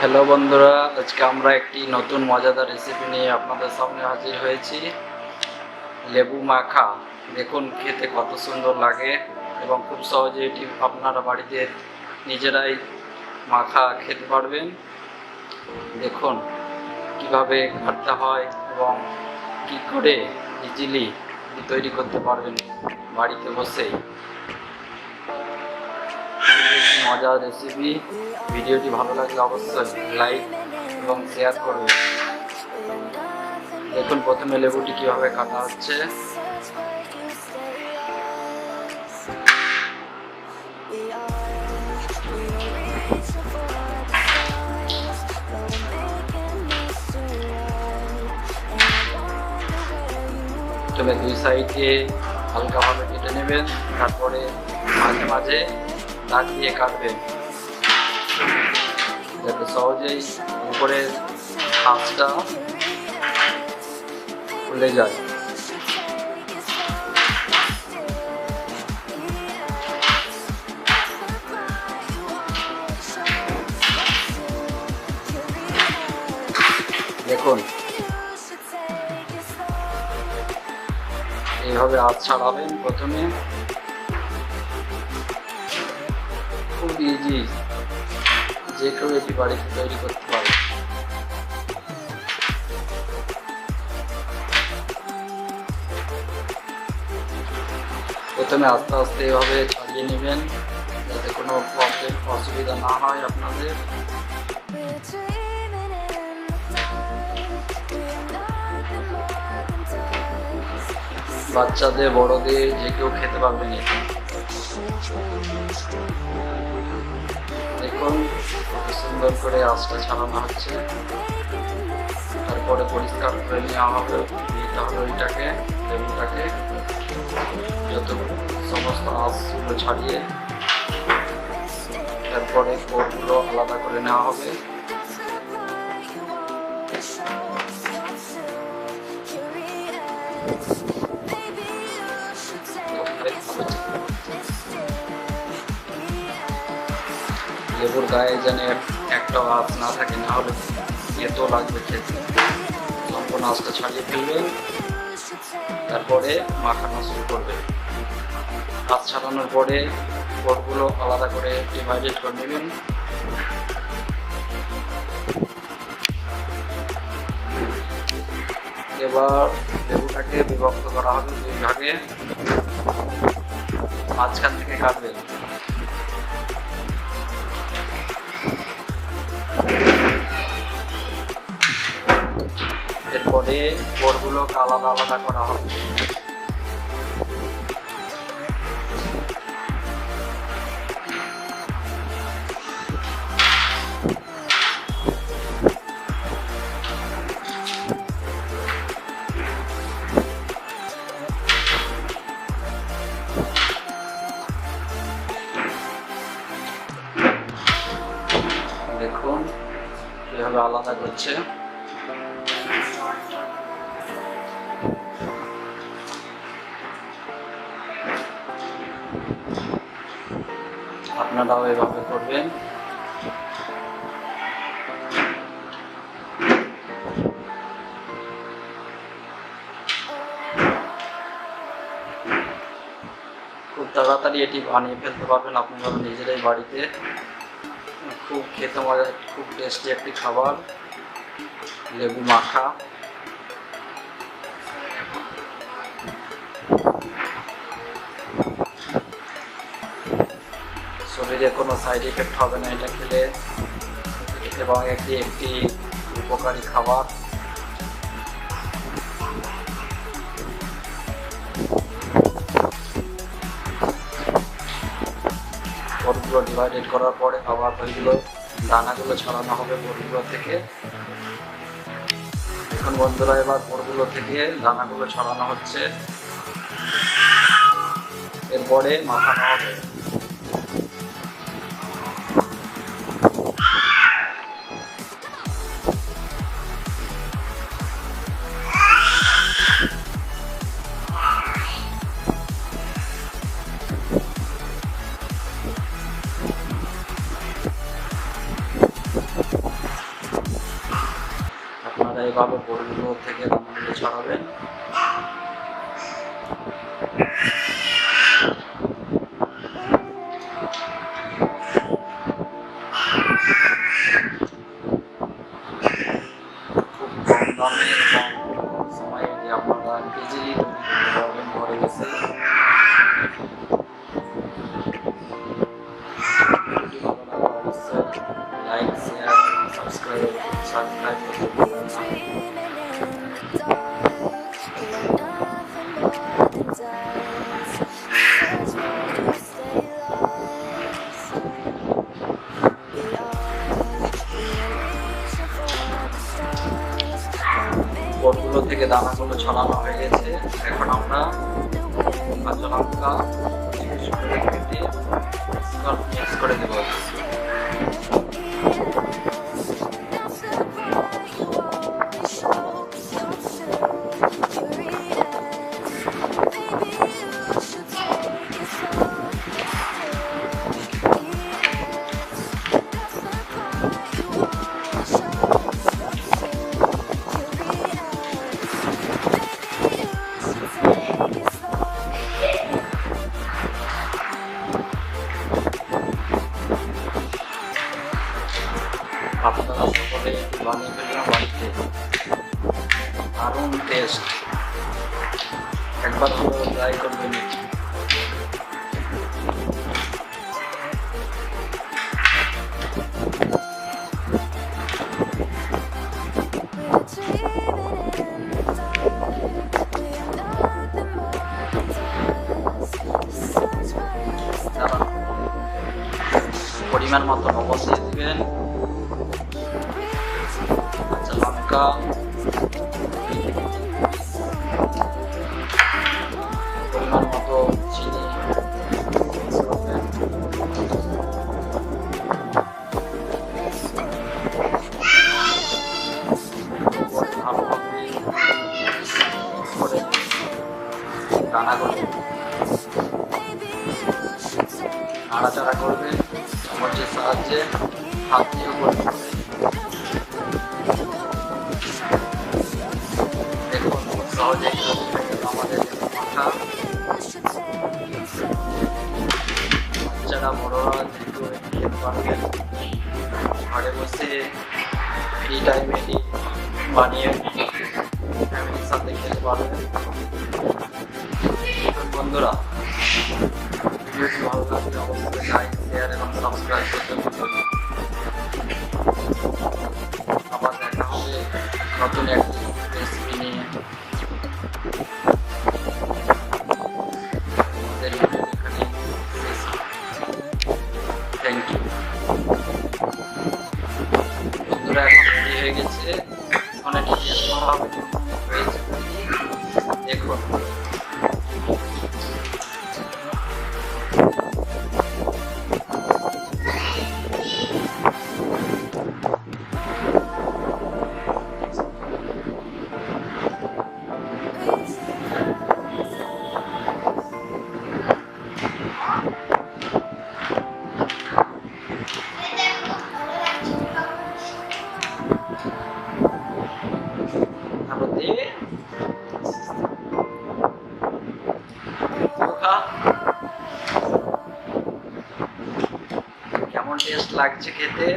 Hello বন্ধুরা, আজকে আমরা একটি নতুন মজাদার রেসিপি নিয়ে আপনাদের সামনে হাজির হয়েছি। লেবু মাখা। দেখুন খেতে কত সুন্দর লাগে এবং খুব সহজে এটি আপনারা বাড়িতে নিজেরাই মাখা খেতে পারবেন। দেখুন কিভাবে কাটতে হয় এবং কি করে ইজিলি তৈরি করতে পারবেন বাড়িতে বসেই। মজার রেসিপি। ভিডিওটি ভালো লাগলে অবশ্যই লাইক এবং শেয়ার করবেন। দেখুন প্রথমে লেবুটি কিভাবে কাটা হচ্ছে। প্রথমে দুই সাইডে হালকাভাবে কেটে নেবেন, তারপরে মাঝে মাঝে দাগ দিয়ে কাটবেন যাতে সহজেই উপরের খাঁজটা খুলে যায়। দেখুন এইভাবে হাত ছাড়াবেন প্রথমে। খুব ইজি, যে কেউ এটি বাড়িতে তৈরি করতে পারে। প্রথমে আস্তে আস্তে এভাবে ছাড়িয়ে নেবেন যাতে কোনো প্রবলেম অসুবিধা না হয় আপনাদের। বাচ্চাদের বড়দের যে কেউ খেতে পারবেন এটা। দেখুন কত সুন্দর করে আঁশটা ছাড়ানো হচ্ছে। তারপরে পরিষ্কার করে নেওয়া হবে, দিতে হবে ওইটাকে, লেবুটাকে যত সমস্ত আঁশগুলো ছাড়িয়ে তারপরে কোরগুলো আলাদা করে নেওয়া হবে। লেবুর গায়ে যেন একটা আঁশ না থাকে, না হলে এত লাগবে খেতে। সম্পূর্ণ আঁশটা ছাড়িয়ে ফেলবেন, তারপরে মাখানো শুরু করবেন। আঁশ ছাড়ানোর পরে কোরগুলো আলাদা করে ডিভাইডেড করে নেবেন। এবার লেবুটাকে বিভক্ত করা হবে দুই ভাগে, মাঝখান থেকে কাটবেন। এরপরে কোরগুলোকে আলাদা আলাদা করা হবে। দেখুন এভাবে আলাদা করছে। আপনারাও এভাবে করবেন। খুব তাড়াতাড়ি এটি বানিয়ে ফেলতে পারবেন আপনারা নিজেরাই বাড়িতে। খুব খেতে মজা, খুব টেস্টি একটি খাবার লেবু মাখা। শরীরে কোনো সাইড এফেক্ট হবে না এটা খেলে, এবং একটি উপকারী খাবার। কোরগুলো ডিভাইডেড করার পরে আবার ওইগুলো দানাগুলো ছাড়ানো হবে কোরগুলো থেকে। এখন বন্ধুরা এবার কোরগুলো থেকে দানাগুলো ছাড়ানো হচ্ছে, এরপরে মাখানো হবে। এইভাবে বোর্ডগুলো থেকে দানাগুলো ছড়াবেন। খুব কম দামে এবং সময়ে যে আপনারা ইজিলি তৈরি করতে পারবেন ঘরে বসে। ভিডিওটি ভালো লাগলে অবশ্যই লাইক, শেয়ার এবং সাবস্ক্রাইব করতে ভুলবেন না। বোর্ডগুলো থেকে দানাগুলো ছড়ানো হয়ে গেছে। এখন আমরা কাঁচা লঙ্কা কেটে মিক্স করে দেবো। আপনারা সকলে বানিয়ে ফেললাম বাড়িতে, দারুণ টেস্ট, একবার হলেও ট্রাই করবেন। পরিমাণ মতো লবণ দিয়ে দিবেন, কাঁচা লঙ্কা, পরিমাণ মতো চিনি ভালোভাবে দানাগুলো নাড়াচাড়া করবে, চামচের সাহায্যে হাত দিয়েও করতে হবে। দেখুন খুব সহজেই আমাদের মাখা, বাচ্চারা বড়রা যেগুলো খেতে পারবেন, ঘরে বসে ফ্রি টাইমে বানিয়ে ফ্যামিলির সাথে খেতে পারবেন। বন্ধুরা, ভিডিওটি ভালো লাগলে অবশ্যই লাইক, শেয়ার এবং সাবস্ক্রাইব করতে ভুলবেন না। আবার দেখা হবে নতুন একটি রেসিপি নিয়ে। আমাদের ভিডিও এখানে শেষ। Thank you. বন্ধুরা, এখন রেডি হয়ে গেছে, অনেক টেস্ট করা হবে হয়েছে দেখুন। কেমন টেস্ট লাগছে খেতে?